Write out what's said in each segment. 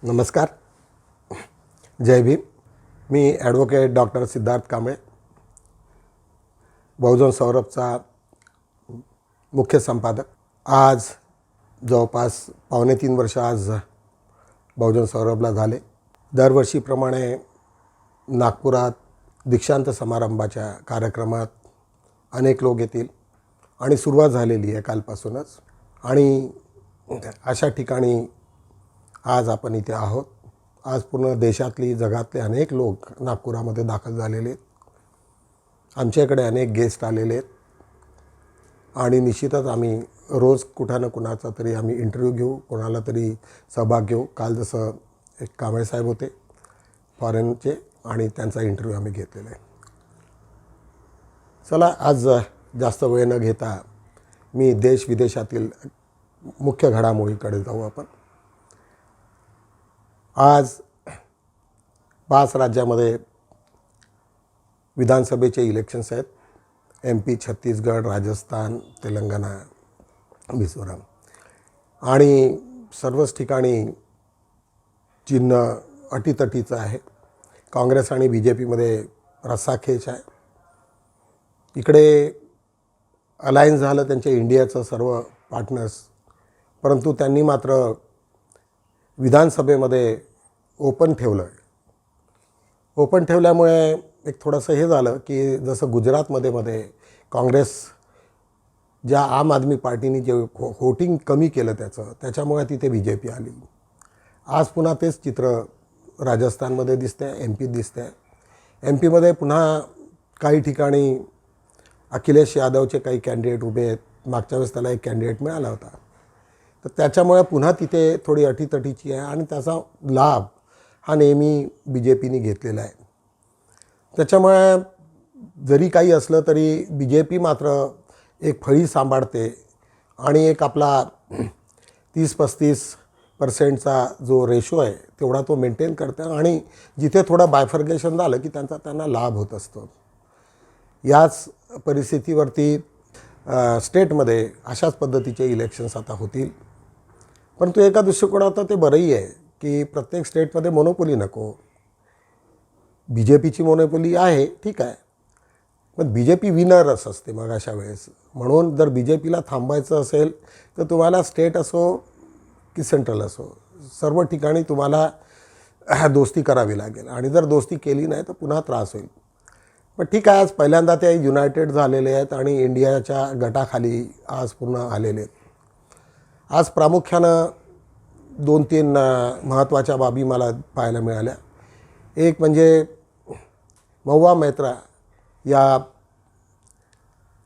नमस्कार. जय भीम. मी advocate doctor Siddharth Kamble, बहुजन सौरभचा मुख्य संपादक. आज जवळपास 2.5 वर्ष आज बहुजन सौरभला झाले. दरवर्षीप्रमाणे नागपुरात दीक्षांत समारंभाच्या कार्यक्रमात अनेक लोक येतील आणि सुरुवात झालेली आहे कालपासूनच. आणि अशा ठिकाणी आज आपण इथे आहोत. आज पूर्ण देशातली जगातले अनेक लोक नागपुरामध्ये दाखल झालेले आहेत. आमच्याकडे अनेक गेस्ट आलेले आहेत आणि निश्चितच आम्ही रोज कुठं ना कुणाचा तरी आम्ही इंटरव्ह्यू घेऊ, कोणाला तरी सहभाग घेऊ. काल जसं एक कांबळे साहेब होते फॉरेनचे आणि त्यांचा इंटरव्ह्यू आम्ही घेतलेला आहे. चला, आज जास्त वेळ न घेता मी देश विदेशातील मुख्य घडामोडीकडे जाऊ आपण. आज 5 राज्यामध्ये विधानसभेचे इलेक्शन्स आहेत. MP, छत्तीसगड, राजस्थान, तेलंगणा, मिझोराम. आणि सर्वच ठिकाणी चिन्ह अटीतटीचं आहे. काँग्रेस आणि BJPमध्ये रस्साखेच आहे. इकडे अलायन्स झालं त्यांच्या इंडियाचं सर्व पार्टनर्स, परंतु त्यांनी मात्र विधानसभेमध्ये ओपन ठेवलं. ओपन ठेवल्यामुळे एक थोडंसं हे झालं की जसं गुजरातमध्ये काँग्रेस ज्या आम आदमी पार्टीने जे व्होटिंग कमी केलं त्याच्यामुळे तिथे BJP आली. आज पुन्हा तेच चित्र राजस्थानमध्ये दिसतं आहे, MP दिसतं आहे. MPमध्ये पुन्हा काही ठिकाणी अखिलेश यादवचे काही कॅन्डिडेट उभे आहेत. मागच्या वेळेस त्याला एक कॅन्डिडेट मिळाला होता. तर त्याच्यामुळे पुन्हा तिथे थोडी अटीतटीची आहे आणि त्याचा लाभ हा नेहमी BJPने घेतलेला आहे. त्याच्यामुळे जरी काही असलं तरी BJP मात्र एक फळी सांभाळते आणि एक आपला 30-35% जो रेशो आहे तेवढा तो मेंटेन करते आणि जिथे थोडं बायफर्गेशन झालं की त्यांना लाभ होत असतो. याच परिस्थितीवरती स्टेटमध्ये अशाच पद्धतीचे इलेक्शन्स आता होतील. परंतु एका दृष्टिकोनात ते बरंही आहे की प्रत्येक स्टेटमध्ये मोनोपोली नको. BJPची मोनोपोली आहे, ठीक आहे, पण BJP विनरच असते मग अशा वेळेस. म्हणून जर BJPला थांबायचं असेल तर तुम्हाला स्टेट असो की सेंट्रल असो, सर्व ठिकाणी तुम्हाला दोस्ती करावी लागेल आणि जर दोस्ती केली नाही तर पुन्हा त्रास होईल. पण ठीक आहे, आज पहिल्यांदा ते युनायटेड झालेले आहेत आणि इंडियाच्या गटाखाली आज पूर्ण आलेले आहेत. आज प्रामुख्यानं 2-3 महत्त्वाच्या बाबी मला पाहायला मिळाल्या. एक म्हणजे महुआ मोइत्रा या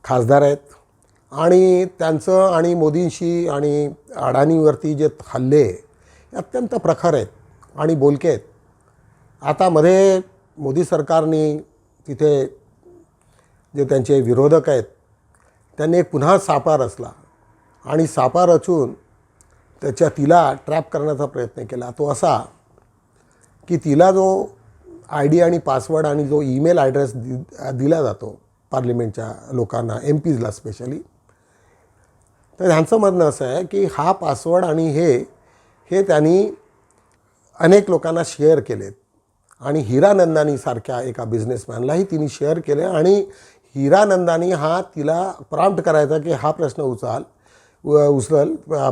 खासदार आहेत आणि त्यांचं आणि मोदींशी आणि अडाणीवरती जे हल्ले अत्यंत प्रखर आहेत आणि बोलके आहेत. आता मध्ये मोदी सरकारने तिथे जे त्यांचे विरोधक आहेत त्यांनी एक पुन्हा सापळा रचला आणि सापळा रचून तिला ट्रॅप करण्याचा प्रयत्न केला. तो असा की तिला जो ID आणि पासवर्ड आणि जो ईमेल ॲड्रेस दिला जातो पार्लिमेंटच्या लोकांना, MPजला स्पेशली, तर ह्यांचं म्हणणं असं आहे की हा पासवर्ड आणि हे त्यांनी अनेक लोकांना शेअर केलेत आणि हिरानंदानीसारख्या एका बिझनेसमॅनलाही तिने शेअर केले आणि हिरानंदानी हा तिला प्रॉम्प्ट करायचा की हा प्रश्न उचल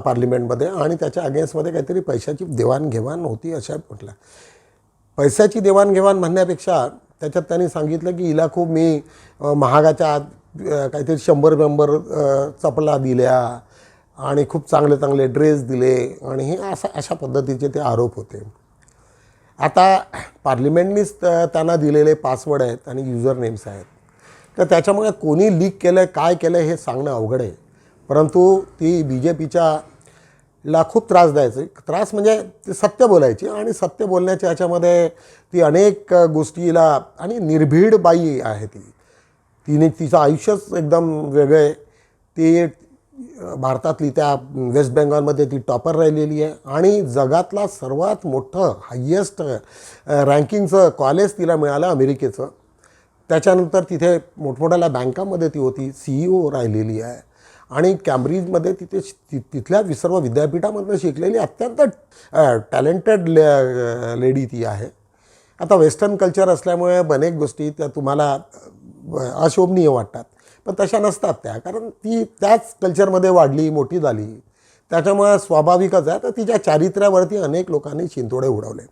पार्लिमेंटमध्ये आणि त्याच्या अगेन्स्टमध्ये काहीतरी पैशाची देवाणघेवाण होती अशा म्हटलं. पैशाची देवाणघेवाण म्हणण्यापेक्षा त्याच्यात त्यांनी सांगितलं की हिला खूप मी महागाच्या काहीतरी 100 चपला दिल्या आणि खूप चांगले ड्रेस दिले आणि हे अशा पद्धतीचे ते आरोप होते. आता पार्लिमेंटनीच त्यांना दिलेले पासवर्ड आहेत आणि युजर नेम्स आहेत, तर त्याच्यामुळे कोणी लीक केलं काय केलं हे सांगणं अवघड आहे. परंतु ती BJPला खूप त्रास द्यायची. त्रास म्हणजे ते सत्य बोलायची आणि सत्य बोलण्याच्या ह्याच्यामध्ये ती अनेक गोष्टीला आणि निर्भीड बाई आहे. तिने तिचं आयुष्यच एकदम वेगळं आहे. ती भारतातली त्या वेस्ट बेंगॉलमध्ये ती टॉपर राहिलेली आहे आणि जगातला सर्वात मोठं हायेस्ट रँकिंगचं कॉलेज तिला मिळालं अमेरिकेचं. त्याच्यानंतर तिथे मोठमोठ्या बँकामध्ये ती होती, CEO राहिलेली आहे आणि कॅम्ब्रिजमध्ये तिथल्या सर्व विद्यापीठामधनं शिकलेली अत्यंत टॅलेंटेड लेडी ती आहे. आता वेस्टर्न कल्चर असल्यामुळे अनेक गोष्टी त्या तुम्हाला अशोभनीय वाटतात, पण तशा नसतात त्या, कारण ती त्याच कल्चरमध्ये वाढली मोठी झाली, त्याच्यामुळे स्वाभाविकच आहे. तर तिच्या चारित्र्यावरती अनेक लोकांनी शिंतोडे उडवले.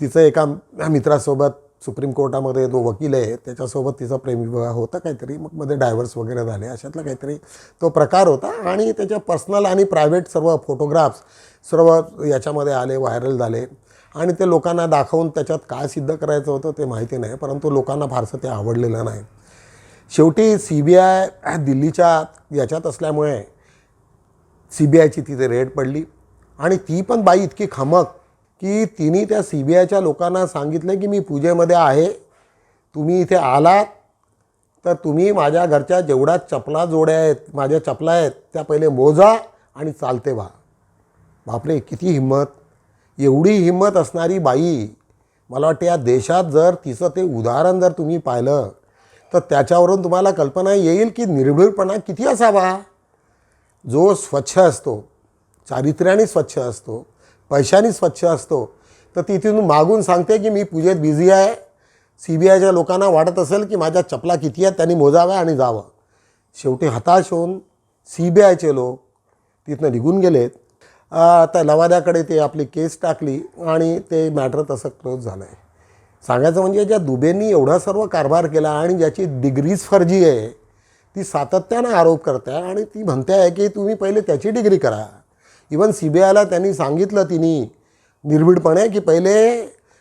तिचं एका मित्रासोबत सुप्रीम कोर्टामध्ये जो वकील आहे त्याच्यासोबत तिचा प्रेमविवाह होता काहीतरी, मग मध्ये डायव्हर्स वगैरे झाले, अशातला काहीतरी तो प्रकार होता. आणि त्याच्या पर्सनल आणि प्रायव्हेट सर्व फोटोग्राफ्स सर्व याच्यामध्ये आले, व्हायरल झाले. आणि ते लोकांना दाखवून त्याच्यात काय सिद्ध करायचं होतं ते माहिती नाही, परंतु लोकांना फारसं ते आवडलेलं नाही. शेवटी CBI दिल्लीच्या याच्यात असल्यामुळे CBIची तिथे रेड पडली. आणि ती पण बाई इतकी खमक की तिने त्या CBIच्या लोकांना सांगितलं की मी पूजेमध्ये आहे, तुम्ही इथे आलात तर तुम्ही माझ्या घरच्या जेवढ्या चपला जोड्या आहेत, माझ्या चपला आहेत, त्या पहिले मोजा आणि चालते व्हा. बापरे, किती हिंमत! एवढी हिंमत असणारी बाई, मला वाटतं या देशात जर तिचं ते उदाहरण जर तुम्ही पाहिलं तर त्याच्यावरून तुम्हाला कल्पना येईल की निर्भीडपणा किती असावा. जो स्वच्छ असतो, चारित्र्याने स्वच्छ असतो, पैशाने स्वच्छ असतो, तर तिथून मागून सांगते की मी पूजेत बिझी आहे. CBIच्या लोकांना वाटत असेल की माझ्या चपला किती आहेत, त्यांनी मोजाव्या आणि जावं. शेवटी हताश होऊन CBIचे लोक तिथनं निघून गेलेत. त्या लवाद्याकडे ते आपली केस टाकली आणि ते मॅटर तसं क्लोज झालं आहे. सांगायचं म्हणजे ज्या दुबेंनी एवढा सर्व कारभार केला आणि ज्याची डिग्रीज फर्जी आहे, ती सातत्यानं आरोप करते आणि ती म्हणते आहे की तुम्ही पहिले त्याची डिग्री करा. इवन CBIला त्यांनी सांगितलं तिने निर्भीडपणे की पहिले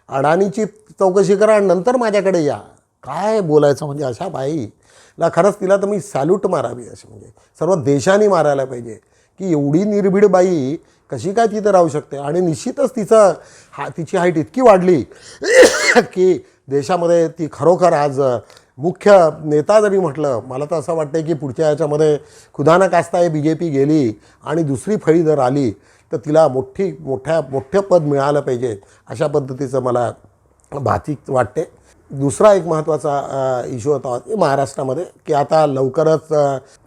अडाणीची चौकशी करा आणि नंतर माझ्याकडे या. काय बोलायचं म्हणजे अशा बाईला खरंच तिला तर मी सॅल्यूट मारावी, अशी म्हणजे सर्व देशाने मारायला पाहिजे की एवढी निर्भीड बाई कशी काय तिथं राहू शकते. आणि निश्चितच तिची हाईट इतकी वाढली की देशामध्ये ती खरोखर आज मुख्य नेता जरी म्हटलं, मला तर असं वाटतं की पुढच्या याच्यामध्ये खुदा न खास्ता BJP गेली आणि दुसरी फळी जर आली तर तिला मोठं पद मिळालं पाहिजे, अशा पद्धतीचं मला भातिक वाटते. दुसरा एक महत्त्वाचा इश्यू होता महाराष्ट्रामध्ये की आता लवकरच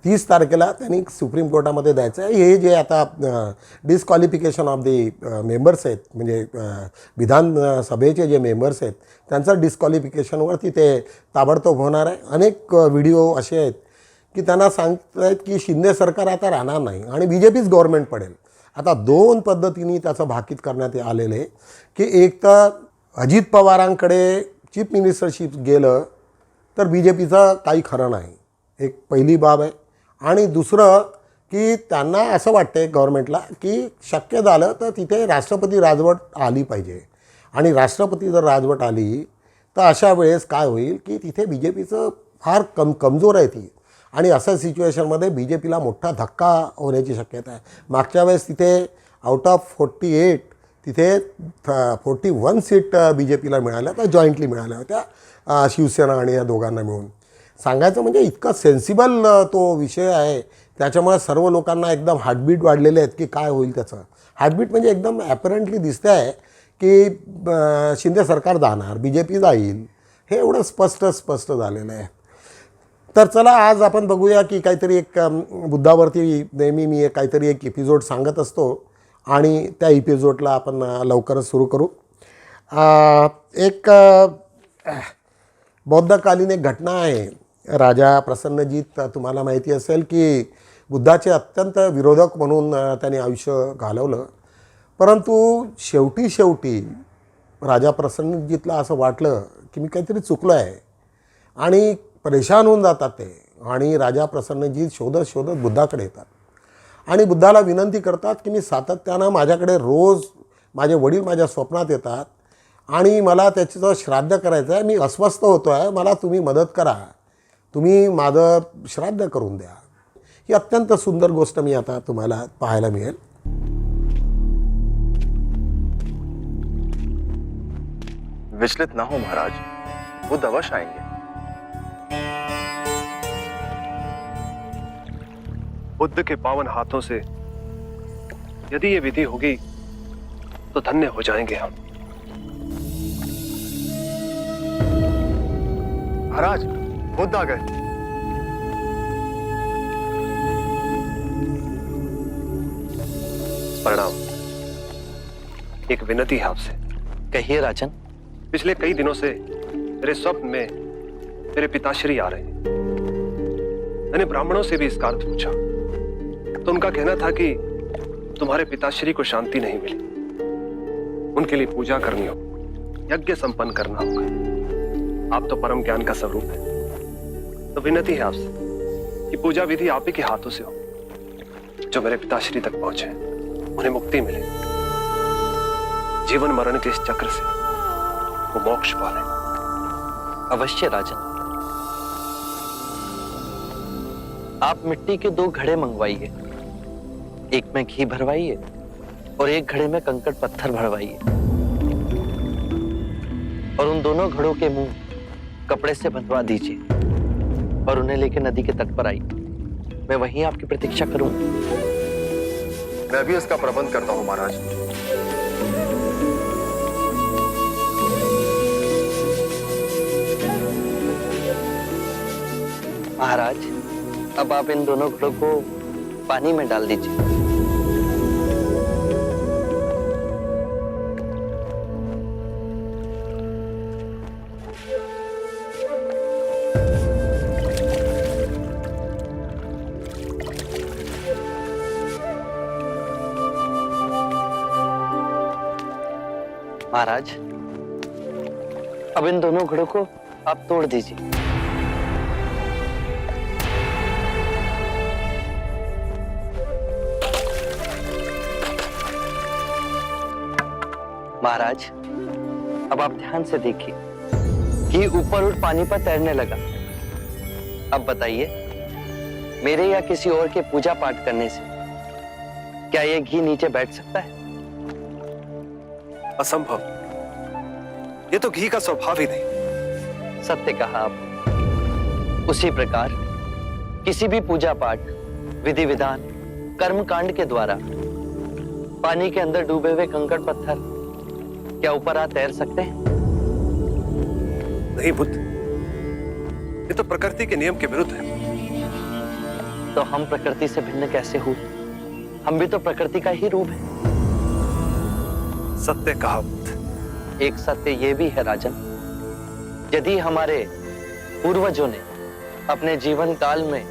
30 तारखेला त्यांनी सुप्रीम कोर्टामध्ये द्यायचं आहे. हे जे आता डिस्क्वालिफिकेशन ऑफ दी मेंबर्स आहेत, म्हणजे विधानसभेचे जे मेंबर्स आहेत त्यांचं डिस्क्वालिफिकेशनवरती ते ताबडतोब होणार आहे. अनेक व्हिडिओ असे आहेत की त्यांना सांगत आहेत की शिंदे सरकार आता राहणार नाही आणि BJPच गव्हर्नमेंट पडेल. आता दोन पद्धतीने त्याचं भाकीत करण्यात आलेलं आहे की एक तर अजित पवारांकडे चीफ मिनिस्टरशिप गेलं तर BJPचं काही खरं नाही, एक पहिली बाब आहे. आणि दुसरं की त्यांना असं वाटतं गव्हर्नमेंटला की शक्य झालं तर तिथे राष्ट्रपती राजवट आली पाहिजे. आणि राष्ट्रपती जर राजवट आली तर अशा वेळेस काय होईल की तिथे BJPचं फार कमजोर आहे ती. आणि अशा सिच्युएशनमध्ये BJPला मोठा धक्का होण्याची शक्यता आहे. मागच्या वेळेस तिथे आउट ऑफ 48 तिथे 41 सीट BJPला मिळाल्या, तर जॉईंटली मिळाल्या होत्या शिवसेना आणि या दोघांना मिळून. सांगायचं म्हणजे इतका सेन्सिबल तो विषय आहे, त्याच्यामुळे सर्व लोकांना एकदम हार्टबीट वाढलेले आहेत की काय होईल त्याचं. हार्टबीट म्हणजे एकदम ॲपरंटली दिसतं आहे की शिंदे सरकार जाणार, BJP जाईल, हे एवढं स्पष्ट झालेलं आहे. तर चला आज आपण बघूया की काहीतरी एक मुद्द्यावरती नेहमी मी काहीतरी एक एपिसोड सांगत असतो आणि त्या एपिसोडला आपण लवकरच सुरू करू. एक बौद्धकालीन एक घटना आहे. राजा प्रसन्नजीत, तुम्हाला माहिती असेल की बुद्धाचे अत्यंत विरोधक म्हणून त्यांनी आयुष्य घालवलं. परंतु शेवटी राजा प्रसन्नजीतला असं वाटलं की मी काहीतरी चुकलो आहे आणि परेशान होऊन जातात ते. आणि राजा प्रसन्नजीत शोधत बुद्धाकडे येतात आणि बुद्धाला विनंती करतात की मी सातत्यानं माझ्याकडे रोज माझे वडील माझ्या स्वप्नात येतात आणि मला त्याचं श्राद्ध करायचं आहे, मी अस्वस्थ होतो आहे, मला तुम्ही मदत करा, तुम्ही माझं श्राद्ध करून द्या. ही अत्यंत सुंदर गोष्ट मी आता तुम्हाला पाहायला मिळेल. विचलित ना हो महाराज, बुद्ध अवश्य आएंगे. बुद्ध के पावन हाथों से यदि ये विधि होगी तो धन्य हो जाएंगे हम. महाराज, बुद्ध आ गए. प्रणाम। एक विनती है आपसे। कहिए राजन। पिछले कई दिनों से मेरे स्वप्न में मेरे पिताश्री आ रहे हैं। मैंने ब्राह्मणों से भी इसका अर्थ पूछा तो उनका कहना था कि तुम्हारे पिताश्री को शांति नहीं मिली, उनके लिए पूजा करनी हो, यज्ञ संपन्न करना होगा। आप तो परम ज्ञान का स्वरूप है, तो विनती है आपसे कि पूजा विधि आप ही के हाथों से हो, जो मेरे पिताश्री तक पहुंचे, उन्हें मुक्ति मिले, जीवन मरण के इस चक्र से वो मोक्ष पाले। अवश्य राजन। आप मिट्टी के 2 घड़े मंगवाइए, एक में घी भरवाइए और एक घड़े में कंकड़ पत्थर भरवाइए, और उन दोनों घड़ों के मुंह कपड़े से बंधवा दीजिए और उन्हें लेकर नदी के तट पर आइए। मैं वहीं आपकी प्रतीक्षा करूंगा। मैं भी इसका प्रबंध करता हूं महाराज। महाराज, अब आप इन दोनों घड़ों को पानी में डाल दीजिए। महाराज, अब इन दोनों घड़ों को आप तोड़ दीजिए। महाराज, अब आप ध्यान से देखिए कि ऊपर उठ पानी पर तैरने लगा। अब बताइए, मेरे या किसी और के पूजा पाठ करने से क्या यह घी नीचे बैठ सकता है? असंभव। ये तो घी का स्वभाव ही नहीं। सत्य कहा आप। उसी प्रकार किसी भी पूजा पाठ, विधि विधान, कर्म कांड के द्वारा पानी के अंदर डूबे हुए कंकड़ पत्थर क्या ऊपर आ तैर सकते हैं? नहीं बुद्ध, ये तो प्रकृति के नियम के विरुद्ध है। तो हम प्रकृति से भिन्न कैसे हुए? हम भी तो प्रकृति का ही रूप है। सत्य कहा बुद्ध। एक सत्य ये भी है राजन, यदि हमारे पूर्वजों ने अपने जीवन काल में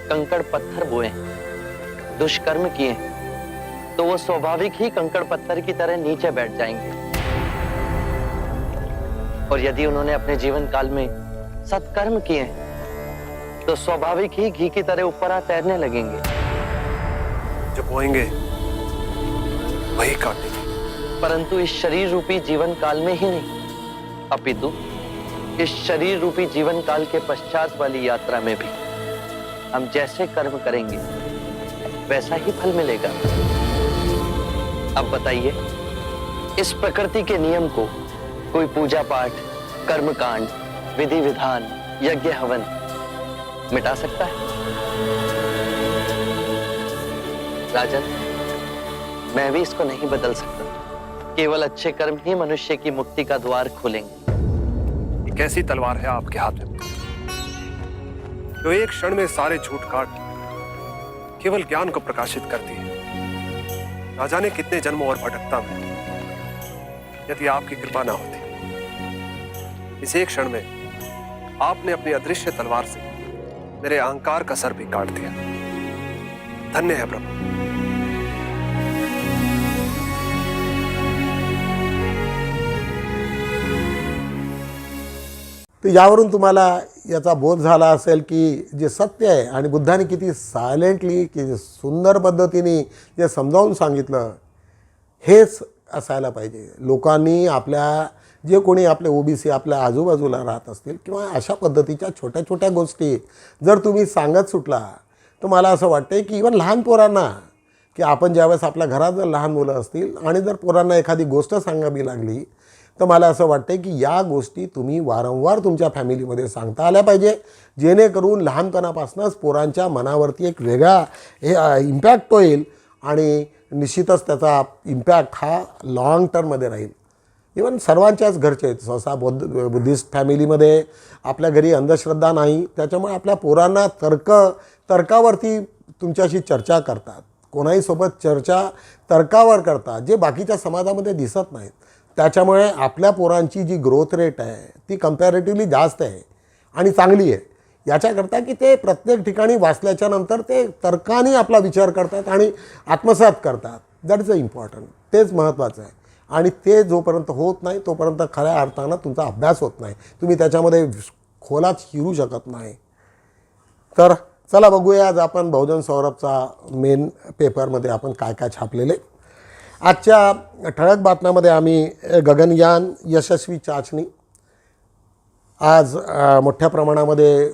कंकड़ पत्थर बोए हैं, दुष्कर्म किए हैं, तो वो स्वाभाविक ही कंकड़ पत्थर की तरह नीचे बैठ जाएंगे। और यदि उन्होंने अपने जीवन काल में सत्कर्म किए हैं, तो स्वाभाविक ही घी की तरह ऊपर आ तैरने लगेंगे। जो बोएंगे वही काटेंगे। परंतु इस शरीर रूपी जीवन काल में ही नहीं, अपितु इस शरीर रूपी जीवन काल के पश्चात वाली यात्रा में भी हम जैसे कर्म करेंगे वैसा ही फल मिलेगा। अब बताइए, इस प्रकृति के नियम को कोई पूजा पाठ, कर्म कांड, विधि विधान, यज्ञ हवन मिटा सकता है? राजन, मैं भी इसको नहीं बदल सकता। केवल अच्छे कर्म ही मनुष्य की मुक्ति का द्वार खोलेंगे। एक ऐसी तलवार है आपके हाथ में जो एक क्षण में सारे झूठ काट केवल ज्ञान को प्रकाशित करती है। ना जाने कितने जन्मों और भटकता में यदि आपकी कृपा ना होती, इस एक क्षण में आपने अपनी अदृश्य तलवार से मेरे अहंकार का सर भी काट दिया। धन्य है प्रभु। तर यावरून तुम्हाला याचा बोध झाला असेल की जे सत्य आहे आणि बुद्धाने किती सायलेंटली, किती सुंदर पद्धतीने जे समजावून सांगितलं, हेच असायला पाहिजे। लोकांनी आपल्या जे कोणी आपले ओबीसी आपल्या आजूबाजूला राहत असतील किंवा अशा पद्धतीच्या छोट्या छोट्या गोष्टी जर तुम्ही सांगत सुटला, तर मला असं वाटतं की इवन लहान पोरांना, की आपण ज्यावेळेस आपल्या घरात जर लहान मुलं असतील आणि जर पोरांना एखादी गोष्ट सांगावी लागली, तर मला असं वाटतं की या गोष्टी तुम्ही वारंवार तुमच्या फॅमिलीमध्ये सांगता आल्या पाहिजे, जेणेकरून लहानपणापासूनच पोरांच्या मनावरती एक वेगळा इम्पॅक्ट होईल आणि निश्चितच त्याचा इम्पॅक्ट हा लॉंग टर्ममध्ये राहील। इवन सर्वांच्याच घरचे आहेत, सहसा बुद्धिस्ट फॅमिलीमध्ये आपल्या घरी अंधश्रद्धा नाही, त्याच्यामुळे आपल्या पोरांना तर्कावरती तुमच्याशी चर्चा करतात कोणाही सोबत चर्चा तर्कावर करतात, जे बाकीच्या समाजामध्ये दिसत नाहीत. त्याच्यामुळे आपल्या पोरांची जी ग्रोथ रेट आहे ती कम्पॅरेटिव्हली जास्त आहे आणि चांगली आहे. याच्याकरता की ते प्रत्येक ठिकाणी वाचल्याच्या नंतर ते तर्काने आपला विचार करतात आणि आत्मसात करतात. That is a important. तेच महत्त्वाचं आहे. आणि ते जोपर्यंत होत नाही तोपर्यंत खऱ्या अर्थानं तुमचा अभ्यास होत नाही, तुम्ही त्याच्यामध्ये खोलात शिरू शकत नाही. तर चला बघूया आज आपण बहुजन सौरभचा मेन पेपरमध्ये आपण काय काय छापलेले. आजच्या ठळक बातम्यामध्ये आम्ही गगनयान यशस्वी चाचणी, आज मोठ्या प्रमाणामध्ये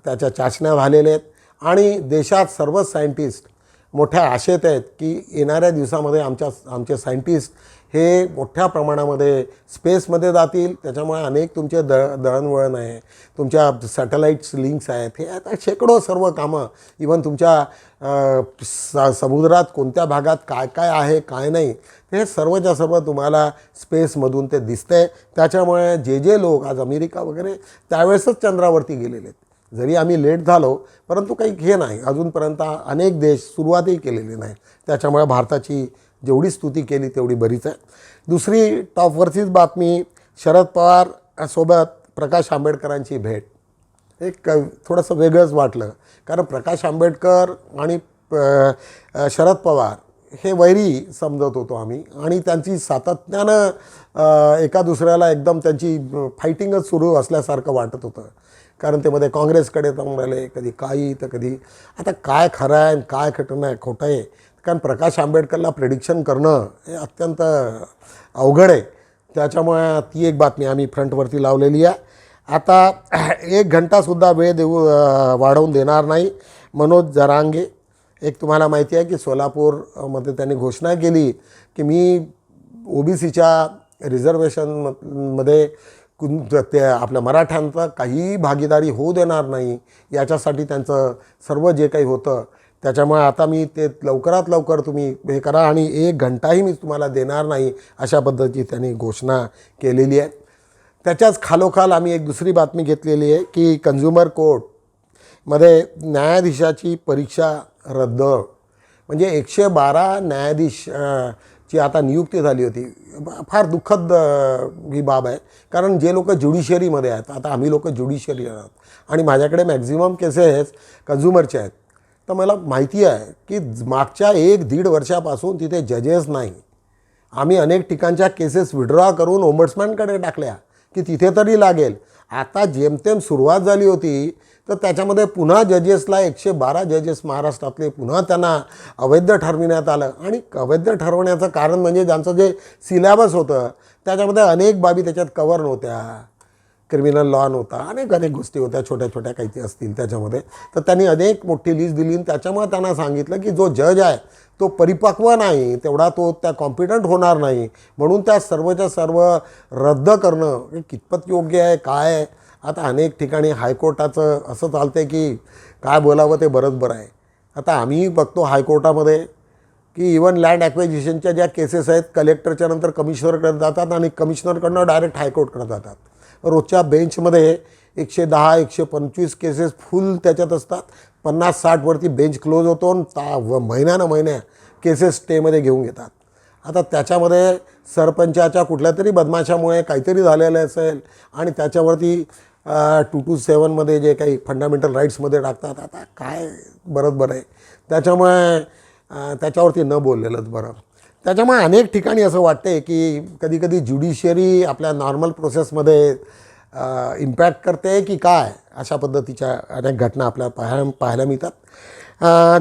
त्याच्या चाचण्या झालेल्या आहेत आणि देशात सर्व सायंटिस्ट मोठ्या आशेत आहेत की येणाऱ्या दिवसामध्ये आमचे सायंटिस्ट हे मोठ्या प्रमाणामध्ये स्पेसमध्ये जातील. त्याच्यामुळे अनेक तुमचे दळणवळण आहे, तुमच्या सॅटेलाईट्स लिंक्स आहेत, हे आता शेकडो सर्व कामं, इवन तुमच्या समुद्रात कोणत्या भागात काय काय आहे काय नाही ते सर्वच्या सर्व तुम्हाला स्पेसमधून ते दिसतंय. त्याच्यामुळे जे लोक आज अमेरिका वगैरे त्यावेळेसच चंद्रावरती गेलेले आहेत. जरी आम्ही लेट झालो परंतु काही हे नाही, अजूनपर्यंत अनेक देश सुरुवातही केलेली नाही. त्याच्यामुळे भारताची जेवढी स्तुती केली तेवढी बरीच आहे. दुसरी टॉपवरचीच बातमी, शरद पवार सोबत प्रकाश आंबेडकरांची भेट. एक थोडंसं वेगळंच वाटलं, कारण प्रकाश आंबेडकर आणि शरद पवार हे वैरी समजत होतो आम्ही आणि त्यांची सातत्यानं एका दुसऱ्याला एकदम त्यांची फायटिंगच सुरू असल्यासारखं वाटत होतं. कारण ते मध्ये काँग्रेसकडे जाऊन राहिले, कधी काही तर कधी. आता काय खरं आहे काय खोटं आहे, कारण प्रकाश आंबेडकरला प्रेडिक्शन करणं हे अत्यंत अवघड आहे. त्याच्यामुळे ती एक बातमी आम्ही फ्रंटवरती लावलेली आहे. आता 1 घंटासुद्धा वेळ वाढवून देणार नाही मनोज जरांगे. एक तुम्हाला माहिती आहे की सोलापूरमध्ये त्यांनी घोषणा केली की मी OBCच्या रिझर्वेशनमध्ये ते आपल्या मराठ्यांचा काहीही भागीदारी होऊ देणार नाही. याच्यासाठी त्यांचं सर्व जे काही होतं, त्याच्यामुळे आता मी ते लवकरात लवकर तुम्ही हे करा आणि 1 घंटाही मी तुम्हाला देणार नाही, अशा पद्धतीची त्यांनी घोषणा केलेली आहे. त्याच्याच खालोखाल आम्ही एक दुसरी बातमी घेतलेली आहे की कन्झ्युमर कोर्टमध्ये न्यायाधीशाची परीक्षा रद्द. म्हणजे 112 न्यायाधीश ची आता नियुक्ती झाली होती. फार दुःखद ही बाब आहे, कारण जे लोक ज्युडिशियरीमध्ये आहेत, आता आम्ही लोक ज्युडिशियरी आहोत आणि माझ्याकडे मॅक्झिमम केसेस कन्झ्युमरचे आहेत. तर मला माहिती आहे की मागच्या 1-1.5 वर्षापासून तिथे जजेस नाही. आम्ही अनेक ठिकाणच्या केसेस विड्रॉ करून ओम्बड्समॅनकडे टाकल्या की तिथे तरी लागेल. आता जेमतेम सुरुवात झाली होती तर त्याच्यामध्ये पुन्हा जजेसला 112 जजेस महाराष्ट्रातले पुन्हा त्यांना अवैध ठरविण्यात आलं. आणि अवैध ठरवण्याचं कारण म्हणजे ज्यांचं जे सिलॅबस होतं त्याच्यामध्ये अनेक बाबी त्याच्यात कवर नव्हत्या. क्रिमिनल लॉ नव्हता, अनेक गोष्टी होत्या, छोट्या छोट्या काही असतील त्याच्यामध्ये. तर त्यांनी अनेक मोठी लिस्ट दिली आणि त्याच्यामुळे त्यांना सांगितलं की जो जज आहे तो परिपक्व नाही, तेवढा तो त्या कॉम्पिटंट होणार नाही, म्हणून त्या सर्वच्या सर्व रद्द करणं हे कितपत योग्य आहे काय आहे. आता अनेक ठिकाणी हायकोर्टाचं असं चालतं आहे की काय बोलावं ते बरंच बरं आहे. आता आम्ही बघतो हायकोर्टामध्ये की इवन लँड ॲक्विजिशनच्या ज्या केसेस आहेत कलेक्टरच्या नंतर कमिशनरकडे जातात आणि कमिशनरकडनं डायरेक्ट हायकोर्टकडे जातात. रोजच्या बेंचमध्ये 110-125 केसेस फुल त्याच्यात असतात. 50-60 वरती बेंच क्लोज होतो आणि महिन्या केसेस स्टेमध्ये घेऊन घेतात. आता त्याच्यामध्ये सरपंचाच्या कुठल्या तरी बदमाशामुळे काहीतरी झालेलं असेल आणि त्याच्यावरती 227मध्ये जे काही फंडामेंटल राईट्समध्ये टाकतात. आता काय बरं आहे. त्याच्यामुळे त्याच्यावरती न बोललेलंच बरं. त्याच्यामुळे अनेक ठिकाणी असं वाटते की कधी ज्युडिशियरी आपल्या नॉर्मल प्रोसेसमध्ये इम्पॅक्ट करते की काय, अशा पद्धतीच्या अनेक घटना आपल्याला पाहायला मिळतात.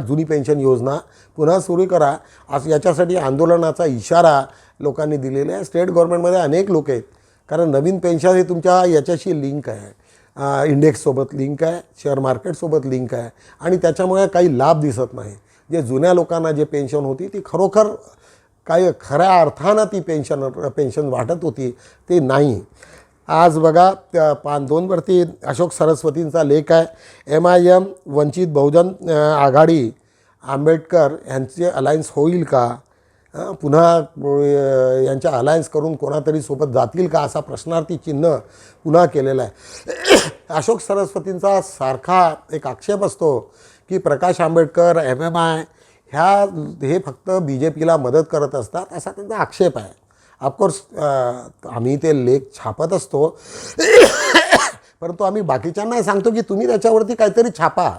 जुनी पेन्शन योजना पुन्हा सुरू करा असं याच्यासाठी आंदोलनाचा इशारा लोकांनी दिलेला आहे. स्टेट गव्हर्नमेंटमध्ये अनेक लोक आहेत, कारण नवीन पेन्शन हे तुमच्या याच्याशी लिंक आहे, इंडेक्ससोबत लिंक आहे, शेअर मार्केटसोबत लिंक आहे आणि त्याच्यामुळे काही लाभ दिसत नाही. जे जुन्या लोकांना जे पेन्शन होती ती खरोखर काही खऱ्या अर्थानं ती पेन्शन वाटत होती ते नाही. आज बघा 5-2वरती अशोक सरस्वतींचा लेख आहे. MIM वंचित बहुजन आघाडी आंबेडकर यांचे अलायन्स होईल का, पुन्हा यांच्या अलायन्स करून कोणातरी सोबत जातील का, असा प्रश्नार्थी चिन्ह पुन्हा केलेला आहे. अशोक सरस्वतींचा सारखा एक आक्षेप असतो की प्रकाश आंबेडकर MMI हे फक्त BJPला मदत करत असतात असा त्यांचा आक्षेप आहे. ऑफकोर्स आम्ही ते लेख छापत असतो परंतु आम्ही बाकीच्यांना सांगतो की तुम्ही त्याच्यावरती काहीतरी छापा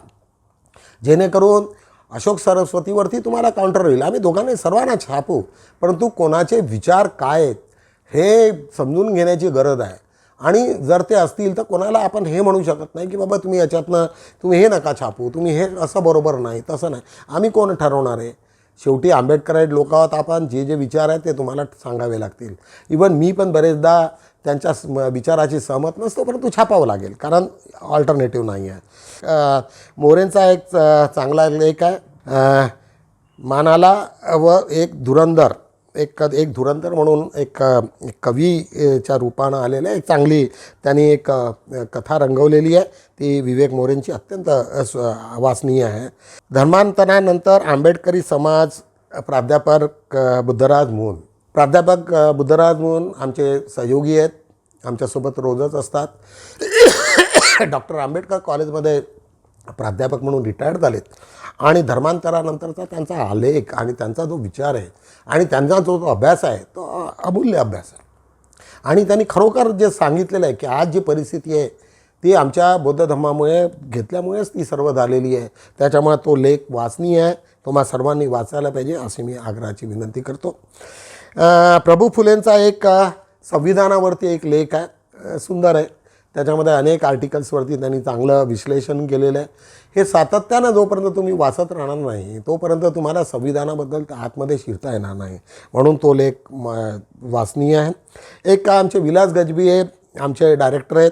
जेणेकरून अशोक सरस्वतीवरती तुम्हाला काउंटर होईल. आम्ही दोघांनी सर्वांना छापू, परंतु कोणाचे विचार काय आहेत हे समजून घेण्याची गरज आहे. आणि जर ते असतील तर कोणाला आपण हे म्हणू शकत नाही की बाबा तुम्ही याच्यातनं तुम्ही हे नका छापू, तुम्ही हे असं बरोबर नाही, तसं नाही. आम्ही कोण ठरवणार आहे? शेवटी आंबेडकराईट लोक आहोत आपण. जे जे विचार आहेत ते तुम्हाला सांगावे लागतील. इवन मी पण बरेचदा त्यांच्या विचाराची सहमत नसतो, परंतु छापावं लागेल कारण ऑल्टरनेटिव्ह नाही आहे. मोरेंचा एक चांगला लेख आहे, मानाला व एक धुरंधर. एक धुरंधर म्हणून एक कवीच्या रूपानं आलेलं आहे. एक चांगली त्यांनी एक कथा रंगवलेली आहे, ती विवेक मोरेंची अत्यंत वाचनीय आहे. धर्मांतरानंतर आंबेडकरी समाज प्राध्यापक बुद्धराज मोहन. प्राध्यापक बुद्धराज मोहन आमचे सहयोगी आहेत, आमच्यासोबत रोजच असतात. डॉक्टर आंबेडकर कॉलेजमध्ये प्राध्यापक म्हणून रिटायर्ड झालेत आणि धर्मांतरानंतरचा त्यांचा आलेख आणि त्यांचा जो विचार आहे आणि त्यांचा जो अभ्यास आहे तो अमूल्य अभ्यास आहे. आणि त्यांनी खरोखर जे सांगितलेलं आहे की आज जी परिस्थिती आहे ती आमच्या बौद्ध धर्मामुळे घेतल्यामुळेच ती सर्व झालेली आहे. त्याच्यामुळे तो लेख वाचनीय आहे, तो मला सर्वांनी वाचायला पाहिजे अशी मी आग्रहाची विनंती करतो. प्रभू फुलेंचा एक संविधानावरती एक लेख आहे, सुंदर आहे. त्याच्यामध्ये अनेक आर्टिकल्सवरती त्यांनी चांगलं विश्लेषण केलेलं आहे. हे सातत्यानं जोपर्यंत तुम्ही वाचत राहणार नाही तोपर्यंत तुम्हाला संविधानाबद्दल आतमध्ये शिरता येणार नाही, म्हणून तो लेख वाचनीय आहे. एक आमचे विलास गजभिये आमचे डायरेक्टर आहेत.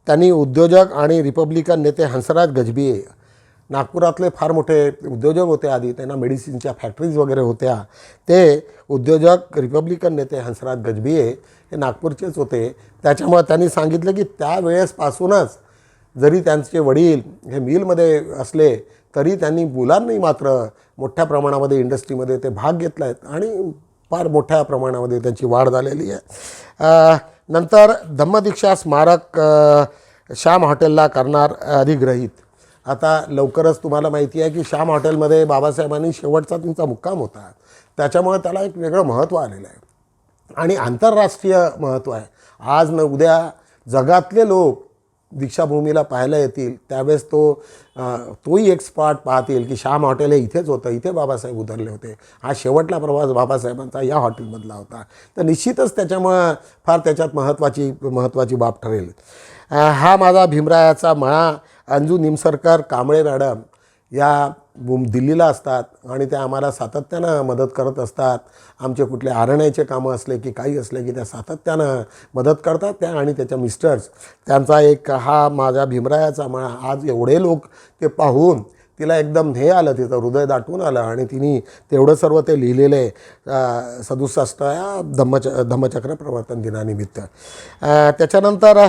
त्यांनी उद्योजक आणि रिपब्लिकन नेते हंसराज गजभिये, नागपुरातले फार मोठे उद्योजक होते. आधी त्यांना मेडिसिनच्या फॅक्टरीज वगैरे होत्या. ते उद्योजक रिपब्लिकन नेते हंसराज गजभिये हे नागपूरचेच होते. त्याच्यामुळे त्यांनी सांगितलं की त्यावेळेसपासूनच जरी त्यांचे वडील हे मिलमध्ये असले तरी त्यांनी मुलांनी मात्र मोठ्या प्रमाणामध्ये इंडस्ट्रीमध्ये ते भाग घेतला आहेत आणि फार मोठ्या प्रमाणामध्ये त्यांची वाढ झालेली आहे. नंतर धम्मदीक्षा स्मारक श्याम हॉटेलला करणार अधिग्रहित. आता लवकरच तुम्हाला माहिती आहे की श्याम हॉटेलमध्ये बाबासाहेबांनी शेवटचा त्यांचा मुक्काम होता, त्याच्यामुळे त्याला एक वेगळं महत्त्व आलेलं आहे आणि आंतरराष्ट्रीय महत्त्व आहे. आज न उद्या जगातले लोक दीक्षाभूमीला पाहायला येतील, त्यावेळेस तोही एक स्पॉट पाहतील की श्याम हॉटेल हे इथेच होतं, इथे बाबासाहेब उतरले होते, हा शेवटला प्रवास बाबासाहेबांचा या हॉटेलमधला होता. तर निश्चितच त्याच्यामुळं फार त्याच्यात महत्त्वाची बाब ठरेल. हा माझा भीमरायाचा मळा. अंजू निमसरकर कांबळे मॅडम या दिल्लीला असतात आणि त्या आम्हाला सातत्यानं मदत करत असतात. आमचे कुठले आरण्याचे कामं असले की काही असले की त्या सातत्यानं मदत करतात त्या आणि त्याच्या मिस्टर्स. त्यांचा एक हा माझ्या भीमरायाचा मळा. आज एवढे लोक ते पाहून तिला एकदम हे आलं, तिचं हृदय दाटून आलं आणि तिने तेवढं सर्व ते लिहिलेलं आहे 67व्या धम्मचक्र प्रवर्तन दिनानिमित्त. त्याच्यानंतर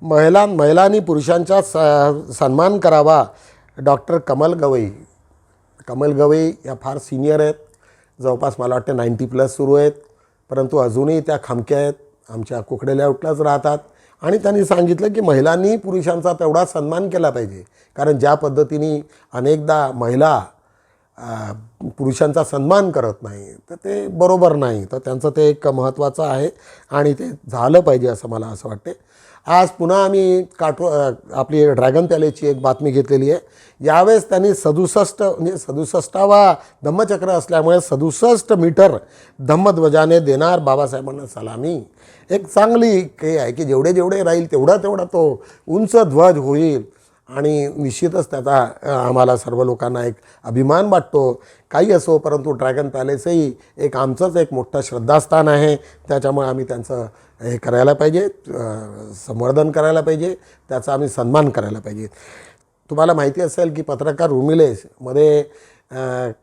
महिलांनी पुरुषांचा सन्मान करावा. डॉक्टर कमल गवई या फार सिनियर आहेत, जवळपास मला वाटतं 90+ सुरू आहेत, परंतु अजूनही त्या खमक्या आहेत, आमच्या कुकडे लेआउटलाच राहतात. आणि त्यांनी सांगितलं की महिलांनी पुरुषांचा तेवढा सन्मान केला पाहिजे, कारण ज्या पद्धतीने अनेकदा महिला पुरुषांचा सन्मान करत नाही तर ते बरोबर नाही. तर त्यांचं ते एक महत्त्वाचं आहे आणि ते झालं पाहिजे असं मला असं वाटते. आज पुन्हा आम्ही आपली ड्रॅगन पॅलेसची एक बातमी घेतलेली आहे. यावेळेस त्यांनी 67वा धम्मचक्र असल्यामुळे 67 मीटर धम्मध्वजाने देणार बाबासाहेबांना सलामी. एक चांगली हे आहे की जेवढे राहील तेवढा तो उंच ध्वज होईल आणि निश्चितच त्याचा आम्हाला सर्व लोकांना एक अभिमान वाटतो. काही असो, परंतु ड्रॅगन पॅलेसही एक आमचंच एक मोठं श्रद्धास्थान आहे. त्याच्यामुळे आम्ही त्यांचं हे करायला पाहिजे, संवर्धन करायला पाहिजे, त्याचा आम्ही सन्मान करायला पाहिजे. तुम्हाला माहिती असेल की पत्रकार रुमिलेसमध्ये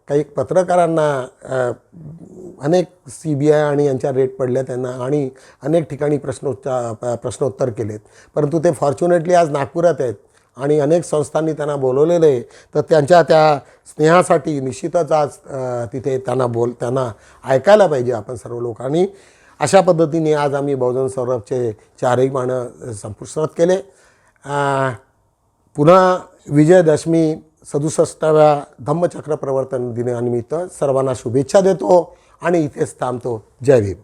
काही पत्रकारांना अनेक CBI आणि यांच्या रेट पडल्या त्यांना आणि अनेक ठिकाणी प्रश्नोत्तर केलेत, परंतु ते फॉर्च्युनेटली आज नागपुरात आहेत आणि अनेक संस्थांनी त्यांना बोलवलेलं आहे. तर त्यांच्या त्या स्नेहासाठी निश्चितच आज तिथे त्यांना ऐकायला पाहिजे आपण सर्व लोकांनी. अशा पद्धतीने आज आम्ही बहुजन सौरभचे 4ही मानं संपुष्टात केले. पुन्हा विजयदशमी 67व्या धम्मचक्र प्रवर्तन दिनानिमित्त सर्वांना शुभेच्छा देतो आणि इथेच थांबतो. जय भीम.